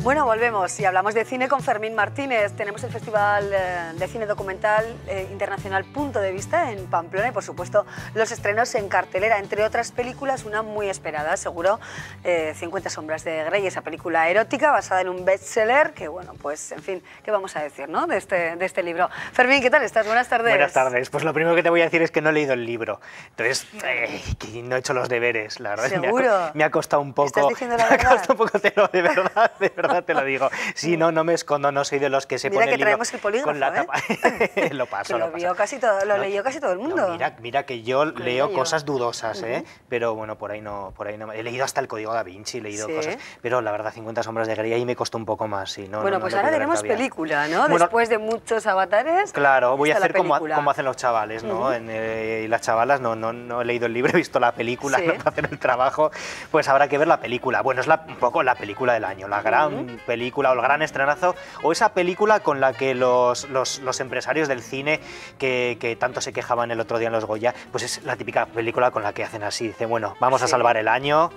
Bueno, volvemos y hablamos de cine con Fermín Martínez. Tenemos el Festival de Cine Documental Internacional Punto de Vista en Pamplona y, por supuesto, los estrenos en cartelera, entre otras películas, una muy esperada, seguro, 50 sombras de Grey, esa película erótica basada en un bestseller que, bueno, pues, en fin, ¿qué vamos a decir, no?, de este libro. Fermín, ¿qué tal estás? Buenas tardes. Buenas tardes. Pues lo primero que te voy a decir es que no he leído el libro. Entonces, que no he hecho los deberes, la verdad. ¿Seguro? Me ha costado un poco. ¿Estás diciendo la verdad? Me ha costado un poco, de verdad te lo digo. Sí, no me escondo, no soy de los que se pone el libro con la tapa. Lo paso, lo leyó casi todo el mundo. No, mira que yo leo cosas dudosas, pero bueno, por ahí no. He leído hasta el Código Da Vinci, he leído cosas, pero la verdad 50 sombras de Grey ahí me costó un poco más. Sí, bueno, pues ahora tenemos película, ¿no? Bueno, después de muchos avatares. Claro, voy a hacer como hacen los chavales, ¿no? Y las chavalas, no he leído el libro, he visto la película, ¿no?, para hacer el trabajo, pues habrá que ver la película. Bueno, es un poco la película del año, la gran película o el gran estrenazo, o esa película con la que los empresarios del cine que tanto se quejaban el otro día en los Goya, pues es la típica película con la que hacen así, dicen, bueno, vamos a salvar el año,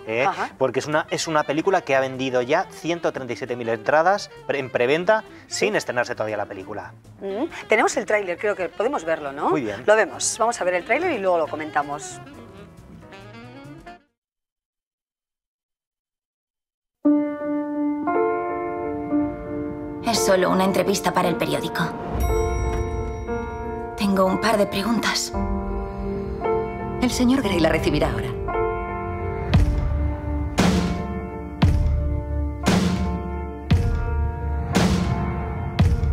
porque es una película que ha vendido ya 137.000 entradas en preventa sin estrenarse todavía la película. Tenemos el tráiler, creo que podemos verlo, ¿no? Muy bien. Lo vemos, vamos a ver el tráiler y luego lo comentamos. Es solo una entrevista para el periódico. Tengo un par de preguntas. El señor Grey la recibirá ahora.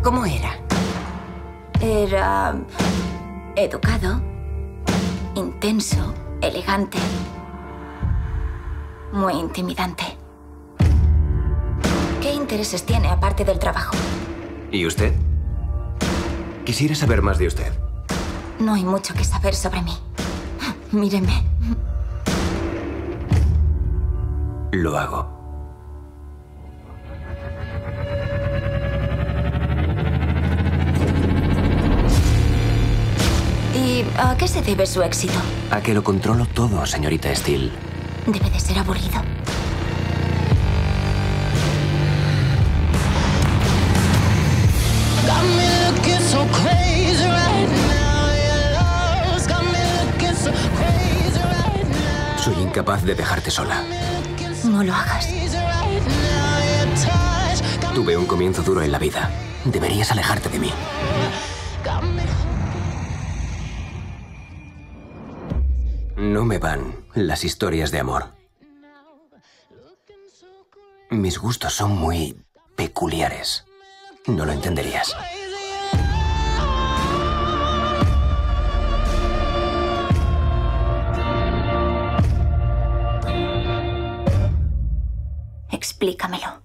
¿Cómo era? Era educado, intenso, elegante, muy intimidante. ¿Qué intereses tiene aparte del trabajo? ¿Y usted? Quisiera saber más de usted. No hay mucho que saber sobre mí. Míreme. Lo hago. ¿Y a qué se debe su éxito? A que lo controlo todo, señorita Steele. Debe de ser aburrido. Soy incapaz de dejarte sola. No lo hagas. Tuve un comienzo duro en la vida. Deberías alejarte de mí. No me van las historias de amor. Mis gustos son muy peculiares. No lo entenderías. Explícamelo.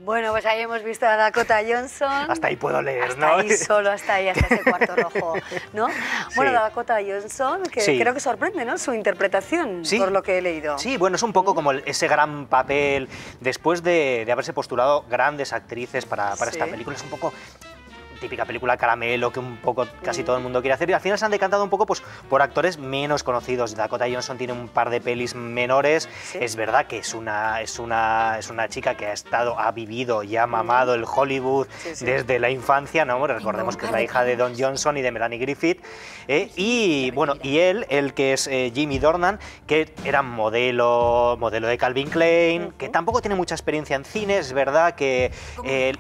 Bueno, pues ahí hemos visto a Dakota Johnson. Hasta ahí puedo leer, hasta ¿no? Ahí solo, hasta ahí, hasta ese cuarto rojo, ¿no? Bueno, Dakota Johnson, que creo que sorprende, ¿no?, su interpretación, por lo que he leído. Sí, bueno, es un poco como ese gran papel, después de haberse postulado grandes actrices para esta película, es un poco típica película caramelo que un poco casi todo el mundo quiere hacer, y al final se han decantado un poco pues por actores menos conocidos. Dakota Johnson tiene un par de pelis menores, es verdad que es una chica que ha vivido y ha mamado el Hollywood desde la infancia, ¿no? Recordemos que es la hija de Don Johnson y de Melanie Griffith, y bueno, y él que es Jimmy Dornan, que era modelo de Calvin Klein, que tampoco tiene mucha experiencia en cine, es verdad que él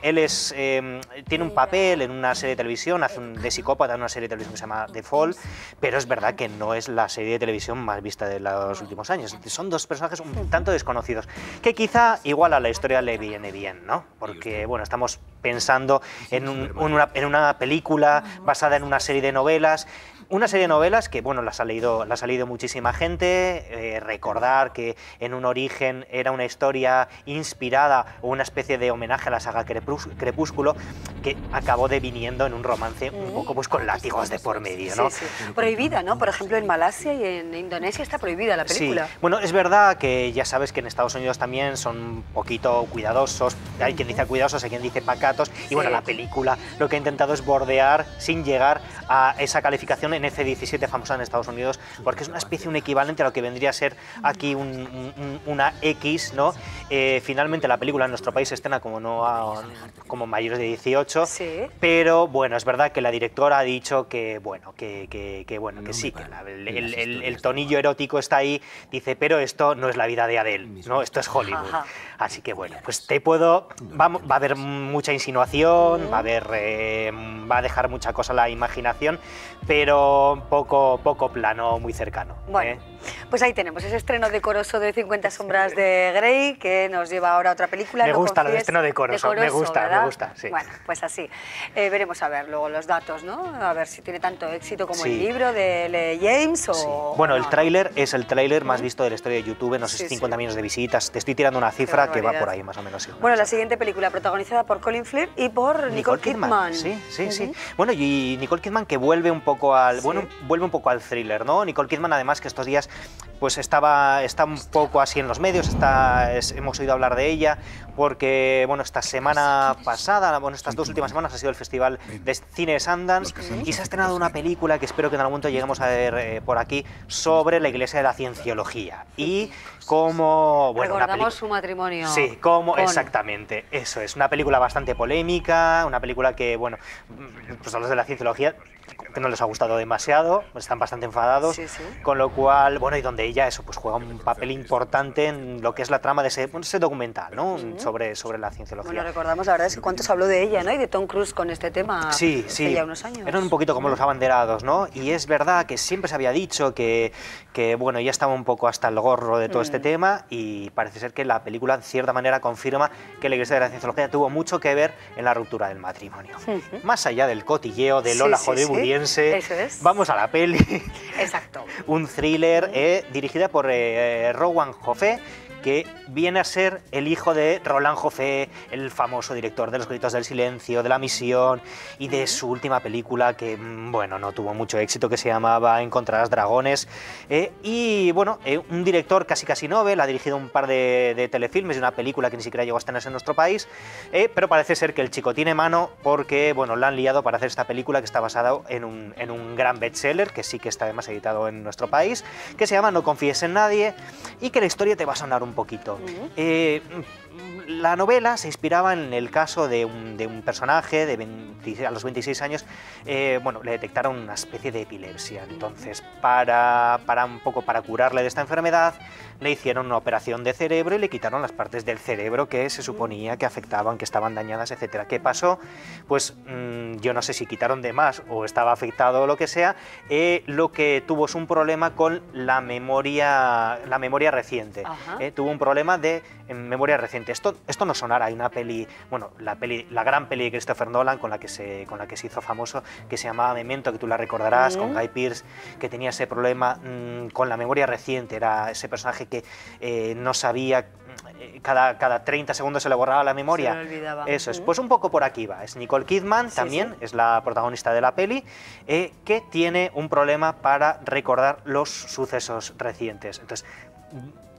tiene un papel en una serie de televisión, hace de psicópata en una serie de televisión que se llama The Fall, pero es verdad que no es la serie de televisión más vista de los últimos años. Son dos personajes un tanto desconocidos, que quizá igual a la historia le viene bien, ¿no? Porque, bueno, estamos pensando en una película basada en una serie de novelas. Una serie de novelas que, bueno, las ha leído muchísima gente. Recordar que en un origen era una historia inspirada o una especie de homenaje a la saga Crepúsculo, que acabó deviniendo en un romance un poco pues con látigos de por medio, ¿no? Sí, sí. Prohibida, ¿no? Por ejemplo, en Malasia y en Indonesia está prohibida la película. Sí, bueno, es verdad que ya sabes que en Estados Unidos también son un poquito cuidadosos, hay quien dice cuidadosos, hay quien dice pacatos, y bueno, la película lo que ha intentado es bordear sin llegar a esa calificación en F-17 famosa en Estados Unidos, porque es una especie, un equivalente a lo que vendría a ser aquí una X, ¿no? Finalmente la película en nuestro país se estrena como mayores de 18, pero bueno, es verdad que la directora ha dicho que bueno, que sí, que el tonillo erótico está ahí, dice, pero esto no es la vida de Adele, ¿no? Esto es Hollywood. Así que bueno, pues va a haber mucha insinuación, va a dejar mucha cosa a la imaginación, pero poco plano, muy cercano. Bueno, pues ahí tenemos ese estreno decoroso de 50 sombras de Grey, que nos lleva ahora a otra película. Me gusta el estreno decoroso, me gusta, sí. Bueno, pues así. Veremos a ver luego los datos, ¿no? A ver si tiene tanto éxito como el libro de L. James o... Bueno, el tráiler es el tráiler más visto de la historia de YouTube, no sé, 50 millones de visitas, te estoy tirando una cifra que va por ahí más o menos. Bueno, la siguiente película protagonizada por Colin Firth y por Nicole Kidman. Sí. Bueno, y Nicole Kidman que vuelve un poco al thriller, ¿no? Nicole Kidman además que estos días pues está un poco así en los medios, hemos oído hablar de ella porque, bueno, esta semana pasada, bueno, estas 2 últimas semanas ha sido el Festival de Cine de Sundance y se ha estrenado una película que espero que en algún momento lleguemos a ver por aquí sobre la Iglesia de la Cienciología y cómo... Bueno, recordamos su matrimonio. Sí, exactamente, eso es, una película bastante polémica, una película que, bueno, pues a los de la Cienciología que no les ha gustado demasiado, están bastante enfadados, con lo cual, bueno, y donde ella pues juega un papel importante en lo que es la trama de ese documental, ¿no? Sobre la cienciología. Bueno, recordamos, la verdad es que cuánto se habló de ella, ¿no? Y de Tom Cruise con este tema hace ya unos años. Eran un poquito como los abanderados, ¿no? Y es verdad que siempre se había dicho que bueno, ya estaba un poco hasta el gorro de todo este tema y parece ser que la película, de cierta manera, confirma que la Iglesia de la Cienciología tuvo mucho que ver en la ruptura del matrimonio. Más allá del cotilleo del hola hollywoodiense, vamos a la peli. Exacto. Un thriller dirigida por Rowan Joffé, que viene a ser el hijo de Roland Joffé, el famoso director de Los Gritos del Silencio, de La Misión y de su última película que, bueno, no tuvo mucho éxito, que se llamaba Encontrarás dragones. Y, bueno, un director casi novel, ha dirigido un par de telefilmes y una película que ni siquiera llegó a estrenarse en nuestro país, pero parece ser que el chico tiene mano porque, bueno, la han liado para hacer esta película que está basada en un gran bestseller, que sí que está además editado en nuestro país, que se llama No confíes en nadie y que la historia te va a sonar un poquito. La novela se inspiraba en el caso de un personaje a los 26 años, bueno, le detectaron una especie de epilepsia. Entonces, para curarle de esta enfermedad, le hicieron una operación de cerebro y le quitaron las partes del cerebro que se suponía que afectaban, que estaban dañadas, etcétera. ¿Qué pasó? Pues yo no sé si quitaron de más o estaba afectado o lo que sea. Lo que tuvo es un problema con la memoria reciente. Tuvo un problema de memoria reciente. Esto no sonará. Hay una peli, bueno, la gran peli de Christopher Nolan con la que se hizo famoso, que se llamaba Memento, que tú la recordarás, con Guy Pearce, que tenía ese problema con la memoria reciente. Era ese personaje que no sabía, cada 30 segundos se le borraba la memoria. Se le olvidaba. Eso es, pues un poco por aquí va. Es Nicole Kidman, también es la protagonista de la peli, que tiene un problema para recordar los sucesos recientes. Entonces,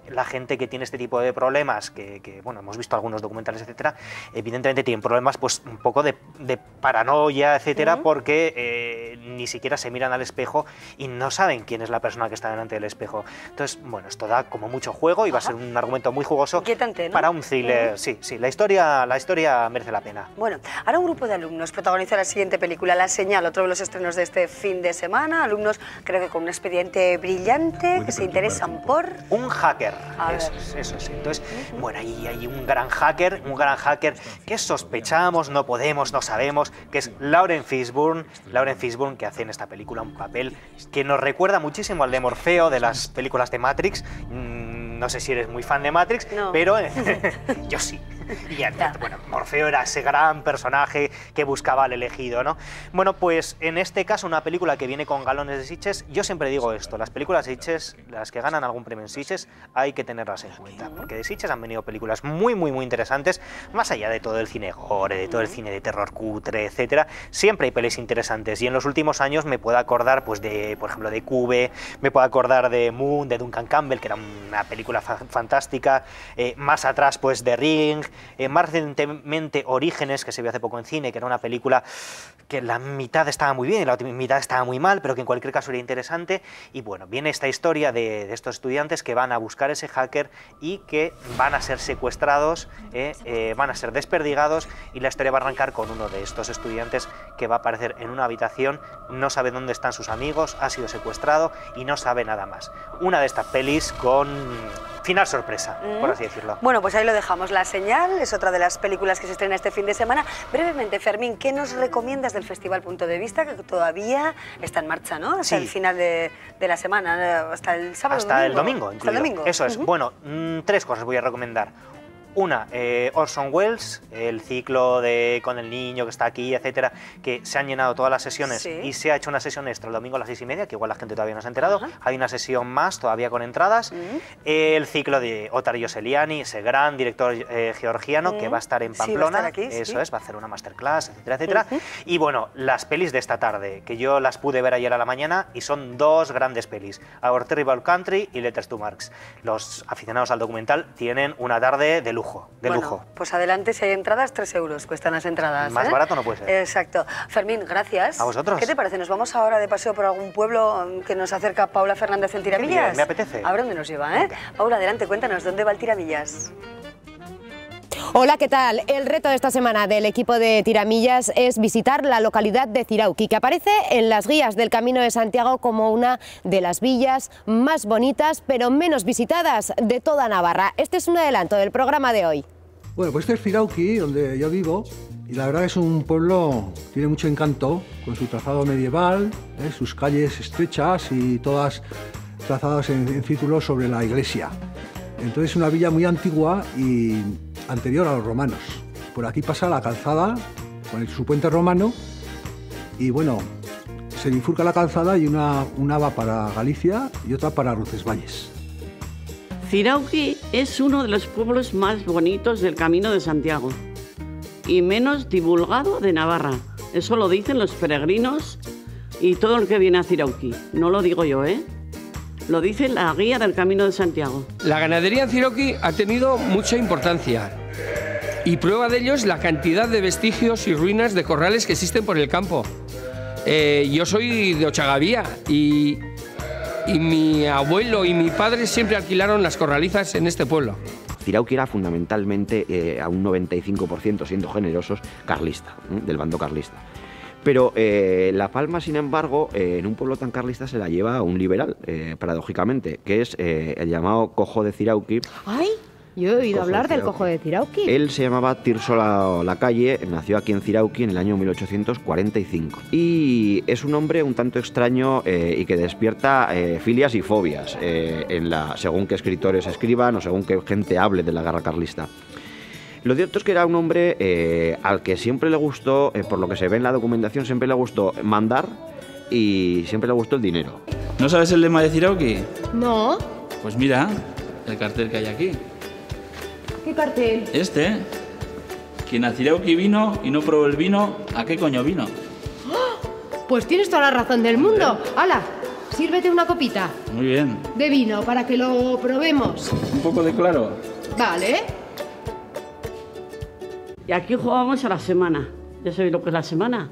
la gente que tiene este tipo de problemas, que bueno, hemos visto algunos documentales, etcétera, evidentemente tienen problemas pues un poco de paranoia, etcétera, porque ni siquiera se miran al espejo y no saben quién es la persona que está delante del espejo. Entonces, bueno, esto da como mucho juego y va a ser un argumento muy jugoso para un thriller. Sí, la historia merece la pena. Bueno, ahora un grupo de alumnos protagoniza la siguiente película, La Señal, otro de los estrenos de este fin de semana. Alumnos, creo que con un expediente brillante, que se interesan por... Un hacker. Eso es. Entonces, bueno, ahí hay un gran hacker que sospechamos, no sabemos, que es Lauren Fishburne, que hace en esta película un papel que nos recuerda muchísimo al de Morfeo de las películas de Matrix. No sé si eres muy fan de Matrix, pero yo sí. Y bueno, Morfeo era ese gran personaje que buscaba al elegido, ¿no? Bueno, pues en este caso una película que viene con galones de Sitges, yo siempre digo esto, las películas de Sitges, las que ganan algún premio en Sitges, hay que tenerlas en cuenta, porque de Sitges han venido películas muy interesantes, más allá de todo el cine gore, de todo el cine de terror cutre, etcétera, siempre hay pelis interesantes, y en los últimos años me puedo acordar, pues de, por ejemplo, de Cube, me puedo acordar de Moon, de Duncan Campbell, que era una película fantástica, más atrás, pues de Ring, más recientemente Orígenes, que se vio hace poco en cine, que era una película que la mitad estaba muy bien y la otra mitad estaba muy mal, pero que en cualquier caso era interesante. Y bueno, viene esta historia de estos estudiantes que van a buscar ese hacker y que van a ser secuestrados, van a ser desperdigados, y la historia va a arrancar con uno de estos estudiantes que va a aparecer en una habitación, no sabe dónde están sus amigos, ha sido secuestrado y no sabe nada más. Una de estas pelis con final sorpresa, por así decirlo. Bueno, pues ahí lo dejamos. La Señal es otra de las películas que se estrena este fin de semana. Brevemente, Fermín, ¿qué nos recomiendas del Festival Punto de Vista, que todavía está en marcha, ¿no? Hasta el final de la semana, hasta el sábado. Hasta el domingo. Hasta el domingo. Eso es. Bueno, 3 cosas voy a recomendar. Una, Orson Welles, el ciclo con el niño que está aquí, etcétera, que se han llenado todas las sesiones y se ha hecho una sesión extra el domingo a las 6:30, que igual la gente todavía no se ha enterado. Hay una sesión más todavía con entradas. El ciclo de Otar Yosseliani, ese gran director georgiano que va a estar en Pamplona. Va a estar aquí, eso es, va a hacer una masterclass, etcétera, etcétera. Y bueno, las pelis de esta tarde, que yo las pude ver ayer a la mañana y son 2 grandes pelis, Our Terrible Country y Letters to Marx. Los aficionados al documental tienen una tarde de lujo. Lujo. Pues adelante, si hay entradas, 3 euros cuestan las entradas. Más barato no puede ser. Exacto. Fermín, gracias. A vosotros. ¿Qué te parece? ¿Nos vamos ahora de paseo por algún pueblo que nos acerca Paula Fernández en Tiramillas? Me apetece. A ver dónde nos lleva, ¿eh? Paula, adelante, cuéntanos, ¿dónde va el Tiramillas? Hola, ¿qué tal? El reto de esta semana del equipo de Tiramillas es visitar la localidad de Zirauki, que aparece en las guías del Camino de Santiago como una de las villas más bonitas pero menos visitadas de toda Navarra. Este es un adelanto del programa de hoy. Bueno, pues este es Zirauki, donde yo vivo, y la verdad es un pueblo que tiene mucho encanto, con su trazado medieval, sus calles estrechas y todas trazadas en círculos sobre la iglesia. Entonces es una villa muy antigua y anterior a los romanos. Por aquí pasa la calzada con su puente romano y bueno, se bifurca la calzada y una va para Galicia y otra para Roncesvalles. Zirauki es uno de los pueblos más bonitos del Camino de Santiago y menos divulgado de Navarra. Eso lo dicen los peregrinos y todo el que viene a Zirauki. No lo digo yo, ¿eh? Lo dice la guía del Camino de Santiago. La ganadería en Zirauki ha tenido mucha importancia y prueba de ello es la cantidad de vestigios y ruinas de corrales que existen por el campo. Yo soy de Ochagavía y mi abuelo y mi padre siempre alquilaron las corralizas en este pueblo. Zirauki era fundamentalmente, a un 95%, siendo generosos, carlista, del bando carlista. Pero La Palma, sin embargo, en un pueblo tan carlista se la lleva a un liberal, paradójicamente, que es el llamado Cojo de Zirauki. ¡Ay! Yo he oído hablar del Cojo de Zirauki. Él se llamaba Tirso Lacalle, nació aquí en Zirauki en el año 1845. Y es un hombre un tanto extraño y que despierta filias y fobias, según qué escritores escriban o según qué gente hable de la guerra carlista. Lo cierto es que era un hombre al que siempre le gustó, por lo que se ve en la documentación, siempre le gustó mandar y siempre le gustó el dinero. ¿No sabes el lema de Zirauki? No. Pues mira, el cartel que hay aquí. ¿Qué cartel? Este. Quien a Zirauki vino y no probó el vino, ¿a qué coño vino? Pues tienes toda la razón del mundo. ¡Hala! Sírvete una copita. Muy bien. De vino, para que lo probemos. Un poco de claro. Vale. Y aquí jugamos a la semana. ¿Ya sabéis lo que es la semana?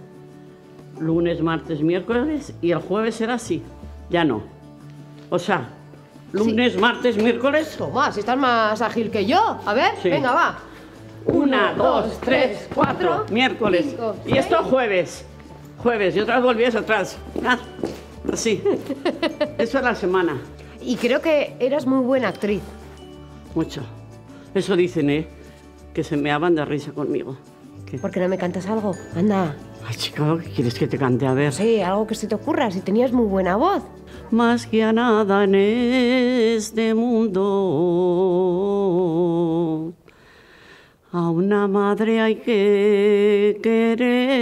Lunes, martes, miércoles y el jueves será así. Ya no. O sea, lunes, martes, miércoles... Toma, si estás más ágil que yo. A ver, venga, va. 1, 2, 3, 4, miércoles. 5, y esto jueves. Jueves, y otra vez volvías atrás. Así. Eso es la semana. Y creo que eras muy buena actriz. Mucho. Eso dicen, ¿eh? Que se meaban de risa conmigo. ¿Qué? ¿Por qué no me cantas algo? Anda. Ay, chica, ¿qué quieres que te cante? A ver. Sí, algo que se te ocurra, si tenías muy buena voz. Más que a nada en este mundo A una madre hay que querer.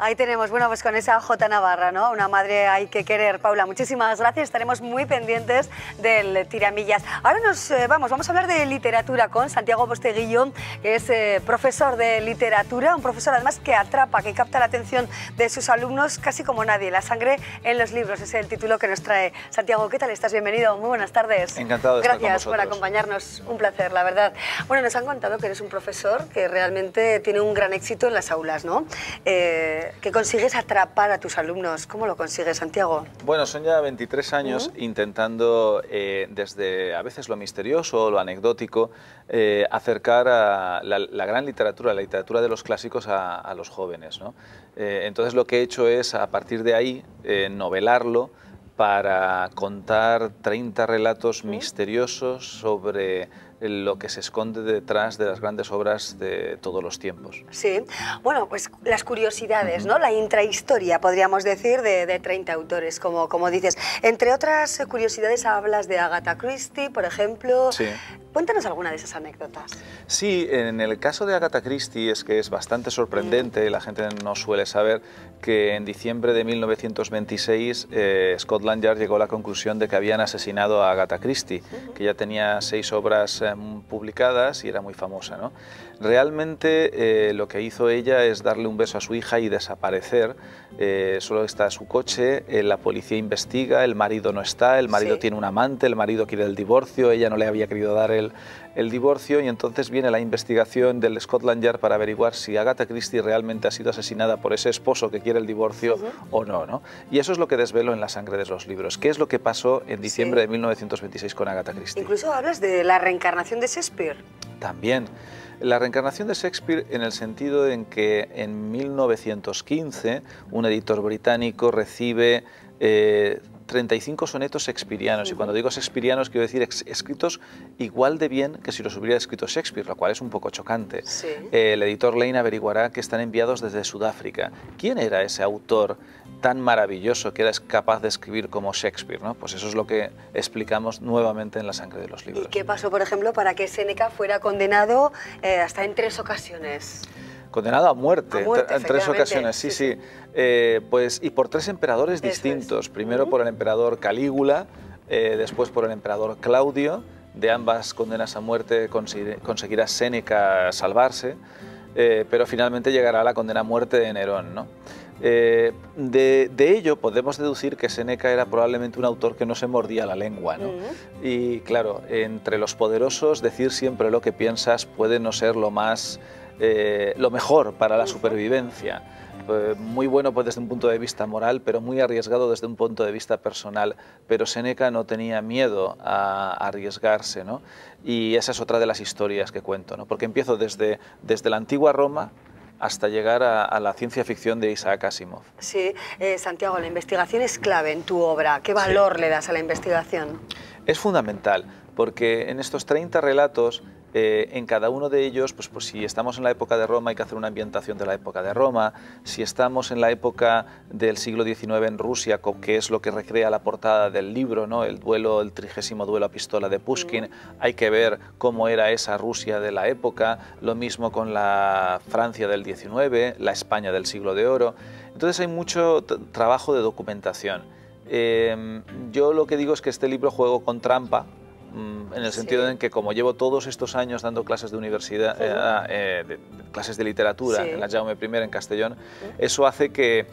Ahí tenemos, bueno, pues con esa J Navarra, ¿no? Una madre hay que querer. Paula, muchísimas gracias, estaremos muy pendientes del tiramillas. Ahora vamos a hablar de literatura con Santiago Posteguillo, que es profesor de literatura, un profesor además que atrapa, que capta la atención de sus alumnos casi como nadie. La sangre en los libros, ese es el título que nos trae. Santiago, ¿qué tal estás? Bienvenido, muy buenas tardes. Encantado de estar con Gracias vosotros. por acompañarnos, un placer, la verdad. Bueno, nos han contado que eres un profesor que realmente tiene un gran éxito en las aulas, ¿no? Que consigues atrapar a tus alumnos. ¿Cómo lo consigues, Santiago? Bueno, son ya 23 años intentando, desde a veces lo misterioso, lo anecdótico, acercar a la gran literatura, la literatura de los clásicos a los jóvenes, ¿no? Entonces lo que he hecho es, a partir de ahí, novelarlo para contar 30 relatos misteriosos sobre lo que se esconde detrás de las grandes obras de todos los tiempos. Sí, bueno, pues las curiosidades, ¿no? La intrahistoria, podríamos decir, de 30 autores, como dices. Entre otras curiosidades hablas de Agatha Christie, por ejemplo. Sí. Cuéntanos alguna de esas anécdotas. Sí, en el caso de Agatha Christie es que es bastante sorprendente, la gente no suele saber que en diciembre de 1926 Scotland Yard llegó a la conclusión de que habían asesinado a Agatha Christie, que ya tenía 6 obras publicadas y era muy famosa, ¿no? Realmente lo que hizo ella es darle un beso a su hija y desaparecer. Solo está su coche, la policía investiga, el marido no está, el marido tiene un amante, el marido quiere el divorcio, ella no le había querido dar el divorcio, y entonces viene la investigación del Scotland Yard para averiguar si Agatha Christie realmente ha sido asesinada por ese esposo que quiere el divorcio o no, ¿no? Y eso es lo que desvelo en La sangre de los libros. ¿Qué es lo que pasó en diciembre de 1926 con Agatha Christie? Incluso hablas de la reencarnación de Shakespeare. También. La reencarnación de Shakespeare en el sentido en que en 1915 un editor británico recibe 35 sonetos shakespearianos, y cuando digo shakespearianos quiero decir escritos igual de bien que si los hubiera escrito Shakespeare, lo cual es un poco chocante. Sí. El editor Lane averiguará que están enviados desde Sudáfrica. ¿Quién era ese autor tan maravilloso que era capaz de escribir como Shakespeare, ¿no? Pues eso es lo que explicamos nuevamente en La sangre de los libros. ¿Y qué pasó, por ejemplo, para que Séneca fuera condenado hasta en 3 ocasiones? Condenado a muerte, en 3 efectivamente. ocasiones, sí. Pues, y por 3 emperadores distintos. Primero por el emperador Calígula, después por el emperador Claudio. De ambas condenas a muerte conseguirá Séneca salvarse, pero finalmente llegará a la condena a muerte de Nerón, ¿no? De ello podemos deducir que Séneca era probablemente un autor que no se mordía la lengua, ¿no? Y claro, entre los poderosos decir siempre lo que piensas puede no ser lo mejor para la supervivencia. Muy bueno pues desde un punto de vista moral, pero muy arriesgado desde un punto de vista personal. Pero Séneca no tenía miedo a arriesgarse, ¿no? Y esa es otra de las historias que cuento, ¿no? Porque empiezo desde la antigua Roma hasta llegar a la ciencia ficción de Isaac Asimov. Sí, Santiago, la investigación es clave en tu obra. ¿Qué valor le das a la investigación? Es fundamental, porque en estos 30 relatos, en cada uno de ellos, pues si estamos en la época de Roma hay que hacer una ambientación de la época de Roma, si estamos en la época del siglo XIX en Rusia, que es lo que recrea la portada del libro, ¿no? El 30º duelo a pistola de Pushkin, hay que ver cómo era esa Rusia de la época, lo mismo con la Francia del XIX, la España del siglo de oro. Entonces hay mucho trabajo de documentación. Yo lo que digo es que este libro juego con trampa, en el sentido en que como llevo todos estos años dando clases de universidad, clases de literatura en la Jaume I en Castellón, eso hace que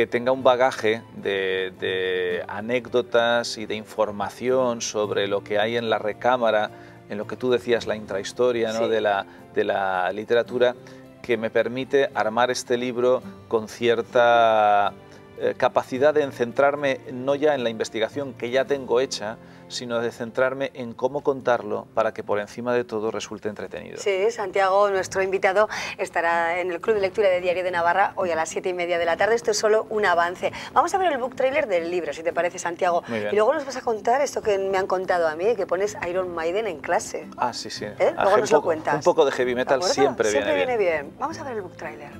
tenga un bagaje de anécdotas y de información sobre lo que hay en la recámara, en lo que tú decías, la intrahistoria, ¿no? de la literatura, que me permite armar este libro con cierta capacidad de centrarme no ya en la investigación que ya tengo hecha, sino de centrarme en cómo contarlo para que por encima de todo resulte entretenido. Sí, Santiago, nuestro invitado, estará en el Club de Lectura de Diario de Navarra hoy a las 7:30 de la tarde. Esto es solo un avance. Vamos a ver el book trailer del libro, si te parece, Santiago. Y luego nos vas a contar esto que me han contado a mí, que pones Iron Maiden en clase. Ah, sí, sí. Luego nos lo cuentas. Un poco de heavy metal siempre viene bien. Vamos a ver el book trailer.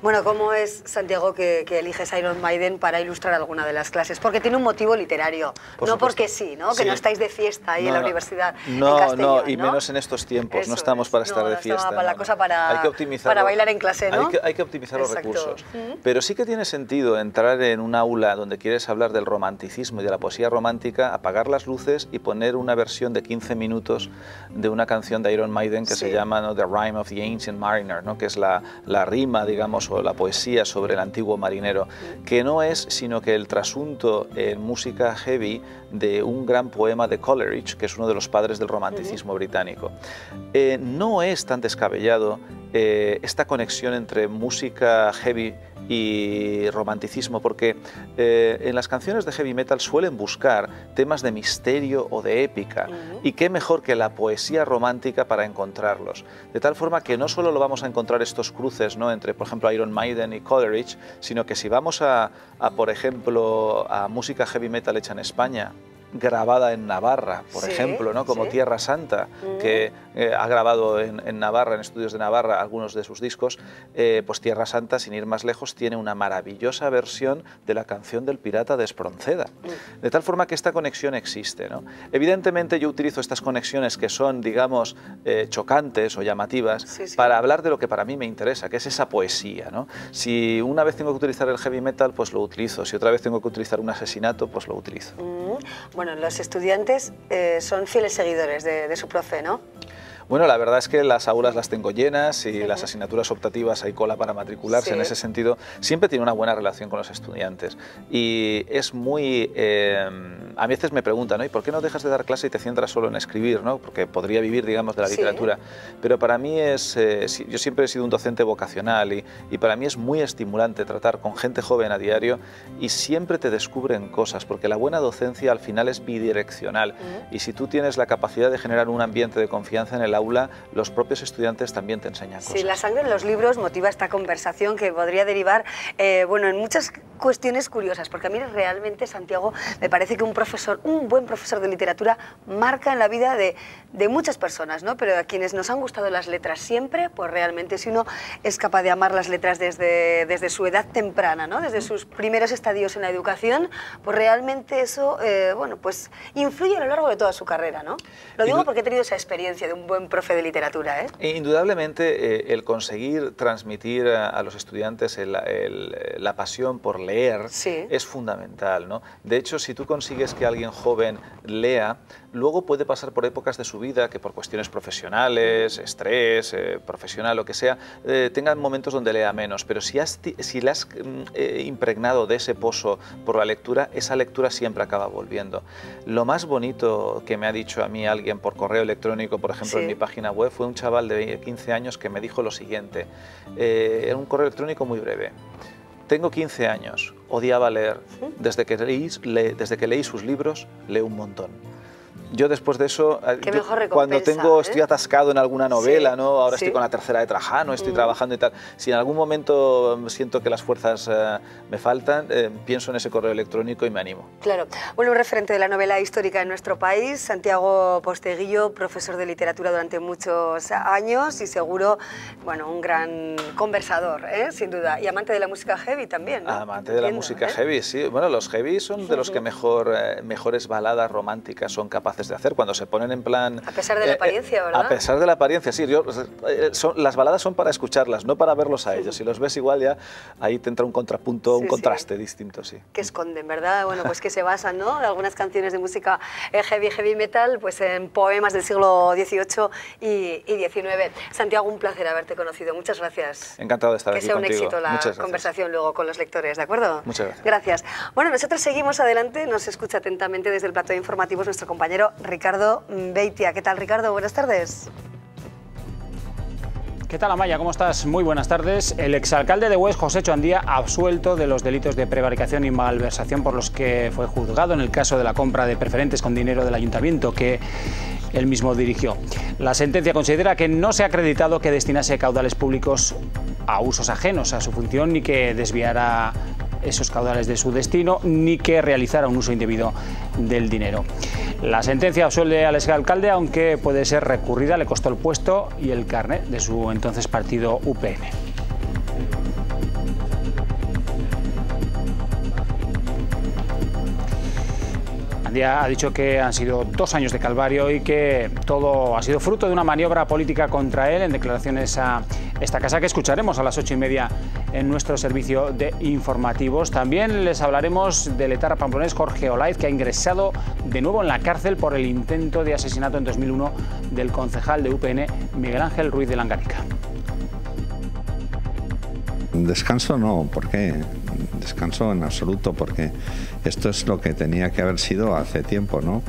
Bueno, ¿cómo es, Santiago, que eliges Iron Maiden para ilustrar alguna de las clases? Porque tiene un motivo literario, no porque sí, ¿no? Que no estáis de fiesta ahí en la universidad en Castellón, y menos en estos tiempos, no estamos para estar de fiesta. Para la cosa para bailar en clase, ¿no? Hay que optimizar los recursos. Pero sí que tiene sentido entrar en un aula donde quieres hablar del romanticismo y de la poesía romántica, apagar las luces y poner una versión de 15 minutos de una canción de Iron Maiden que se llama, ¿no?, The Rime of the Ancient Mariner, ¿no?, que es la rima, digamos, o la poesía sobre el antiguo marinero, que no es sino que el trasunto en música heavy de un gran poema de Coleridge, que es uno de los padres del romanticismo británico. No es tan descabellado esta conexión entre música heavy y romanticismo, porque en las canciones de heavy metal suelen buscar temas de misterio o de épica, y qué mejor que la poesía romántica para encontrarlos. De tal forma que no solo lo vamos a encontrar estos cruces, ¿no?, entre, por ejemplo, Iron Maiden y Coleridge, sino que si vamos por ejemplo, a música heavy metal hecha en España, grabada en Navarra, por ejemplo, ¿no?, como Tierra Santa, que ha grabado en Navarra, en estudios de Navarra, algunos de sus discos, pues Tierra Santa, sin ir más lejos, tiene una maravillosa versión de la canción del pirata de Espronceda. De tal forma que esta conexión existe, ¿no? Evidentemente yo utilizo estas conexiones que son, digamos, chocantes o llamativas para hablar de lo que para mí me interesa, que es esa poesía, ¿no? Si una vez tengo que utilizar el heavy metal, pues lo utilizo. Si otra vez tengo que utilizar un asesinato, pues lo utilizo. Bueno, los estudiantes son fieles seguidores de su profe, ¿no? Bueno, la verdad es que las aulas las tengo llenas y las asignaturas optativas hay cola para matricularse. En ese sentido, siempre tiene una buena relación con los estudiantes. Y es muy... a veces me preguntan, ¿no?, ¿y por qué no dejas de dar clase y te centras solo en escribir?, ¿no? Porque podría vivir, digamos, de la literatura. Pero para mí es... yo siempre he sido un docente vocacional y para mí es muy estimulante tratar con gente joven a diario y siempre te descubren cosas, porque la buena docencia al final es bidireccional. Y si tú tienes la capacidad de generar un ambiente de confianza en el aula, los propios estudiantes también te enseñan cosas. Sí, la sangre en los libros motiva esta conversación que podría derivar bueno, en muchas cuestiones curiosas, porque a mí realmente, Santiago, me parece que un buen profesor de literatura marca en la vida de muchas personas, ¿no? Pero a quienes nos han gustado las letras siempre, pues realmente si uno es capaz de amar las letras desde su edad temprana, ¿no?, desde sus primeros estadios en la educación, pues realmente eso, bueno, pues influye a lo largo de toda su carrera, ¿no? Lo digo porque he tenido esa experiencia de un buen profe de literatura, ¿eh? Indudablemente el conseguir transmitir a los estudiantes la pasión por leer es fundamental, ¿no? De hecho, si tú consigues que alguien joven lea, luego puede pasar por épocas de su vida que por cuestiones profesionales, estrés, profesional, lo que sea, tengan momentos donde lea menos, pero si le has impregnado de ese pozo por la lectura, esa lectura siempre acaba volviendo. Lo más bonito que me ha dicho a mí alguien por correo electrónico, por ejemplo, en mi página web, fue un chaval de 15 años que me dijo lo siguiente, en un correo electrónico muy breve: tengo 15 años, odiaba leer, desde que leí sus libros, leo un montón. Yo después de eso, cuando estoy atascado en alguna novela, ¿no? Ahora estoy con la tercera de Trajano, estoy trabajando y tal, si en algún momento siento que las fuerzas me faltan, pienso en ese correo electrónico y me animo. Claro. Bueno, un referente de la novela histórica en nuestro país, Santiago Posteguillo, profesor de literatura durante muchos años y seguro, bueno, un gran conversador, sin duda, y amante de la música heavy también, ¿no? Amante de la música heavy, sí. Bueno, los heavy son de los que mejores baladas románticas son capaces de hacer, cuando se ponen en plan... A pesar de la apariencia, ¿verdad? A pesar de la apariencia, sí. Las baladas son para escucharlas, no para verlos a ellos. Si los ves igual, ya ahí te entra un contrapunto, un contraste distinto, sí. Que esconden, ¿verdad? Bueno, pues que se basan, ¿no?, algunas canciones de música heavy metal, pues en poemas del siglo XVIII y XIX. Santiago, un placer haberte conocido. Muchas gracias. Encantado de estar aquí contigo. Que sea un éxito la conversación luego con los lectores, ¿de acuerdo? Muchas gracias. Gracias. Bueno, nosotros seguimos adelante. Nos escucha atentamente desde el plató de informativos nuestro compañero Ricardo Beitia. ¿Qué tal, Ricardo? Buenas tardes. ¿Qué tal, Amaya? ¿Cómo estás? Muy buenas tardes. El exalcalde de Hues, José Choandía, absuelto de los delitos de prevaricación y malversación por los que fue juzgado en el caso de la compra de preferentes con dinero del ayuntamiento que él mismo dirigió. La sentencia considera que no se ha acreditado que destinase caudales públicos a usos ajenos a su función ni que desviara esos caudales de su destino ni que realizara un uso indebido del dinero. La sentencia absuelve al exalcalde, aunque puede ser recurrida, le costó el puesto y el carnet de su entonces partido UPN. Ha dicho que han sido 2 años de calvario y que todo ha sido fruto de una maniobra política contra él, en declaraciones a esta casa que escucharemos a las 8:30 en nuestro servicio de informativos. También les hablaremos del etarra pamplonés Jorge Olaiz, que ha ingresado de nuevo en la cárcel por el intento de asesinato en 2001 del concejal de UPN Miguel Ángel Ruiz de Langarica. Descanso no, ¿por qué? Descanso en absoluto, porque esto es lo que tenía que haber sido hace tiempo, ¿no?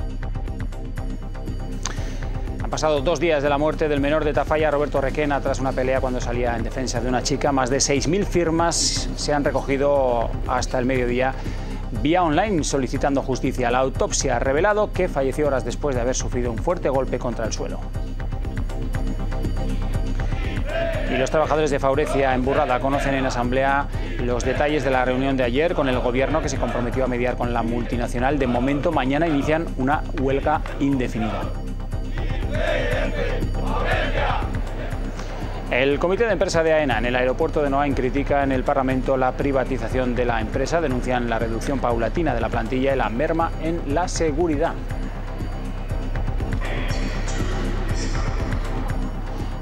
Han pasado 2 días de la muerte del menor de Tafalla, Roberto Requena, tras una pelea cuando salía en defensa de una chica. Más de 6.000 firmas se han recogido hasta el mediodía vía online solicitando justicia. La autopsia ha revelado que falleció horas después de haber sufrido un fuerte golpe contra el suelo. Y los trabajadores de Faurecia en Burrada conocen en asamblea los detalles de la reunión de ayer con el gobierno, que se comprometió a mediar con la multinacional. De momento, mañana inician una huelga indefinida. El comité de empresa de AENA en el aeropuerto de Noain critica en el Parlamento la privatización de la empresa. Denuncian la reducción paulatina de la plantilla y la merma en la seguridad.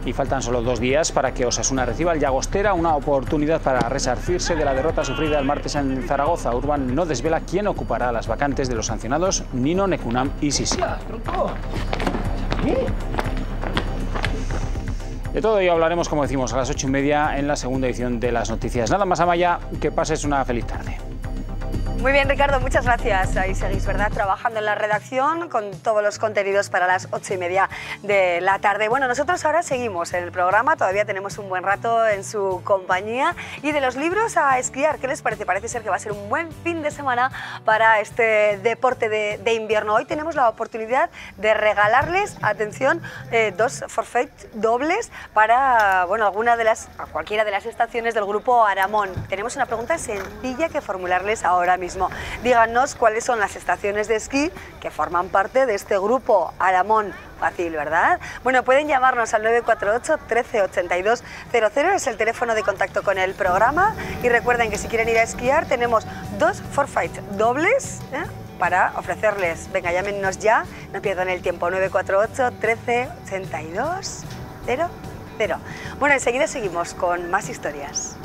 Y faltan solo 2 días para que Osasuna reciba al Llagostera, una oportunidad para resarcirse de la derrota sufrida el martes en Zaragoza. Urban no desvela quién ocupará las vacantes de los sancionados Nino, Nekunam y Sisi. De todo ello hablaremos, como decimos, a las 8:30 en la segunda edición de las noticias. Nada más, Amaya, que pases una feliz tarde. Muy bien, Ricardo, muchas gracias. Ahí seguís, ¿verdad?, trabajando en la redacción con todos los contenidos para las 8:30 de la tarde. Bueno, nosotros ahora seguimos en el programa, todavía tenemos un buen rato en su compañía. Y de los libros a esquiar, ¿qué les parece? Parece ser que va a ser un buen fin de semana para este deporte de invierno. Hoy tenemos la oportunidad de regalarles, atención, 2 forfait dobles para, bueno, a cualquiera de las estaciones del grupo Aramón. Tenemos una pregunta sencilla que formularles ahora mismo. Díganos cuáles son las estaciones de esquí que forman parte de este grupo Aramón. Fácil, ¿verdad? Bueno, pueden llamarnos al 948 13 82 00, es el teléfono de contacto con el programa. Y recuerden que si quieren ir a esquiar tenemos 2 forfait dobles para ofrecerles. Venga, llámenos ya, no pierdan el tiempo, 948 13 82 00. Bueno, enseguida seguimos con más historias.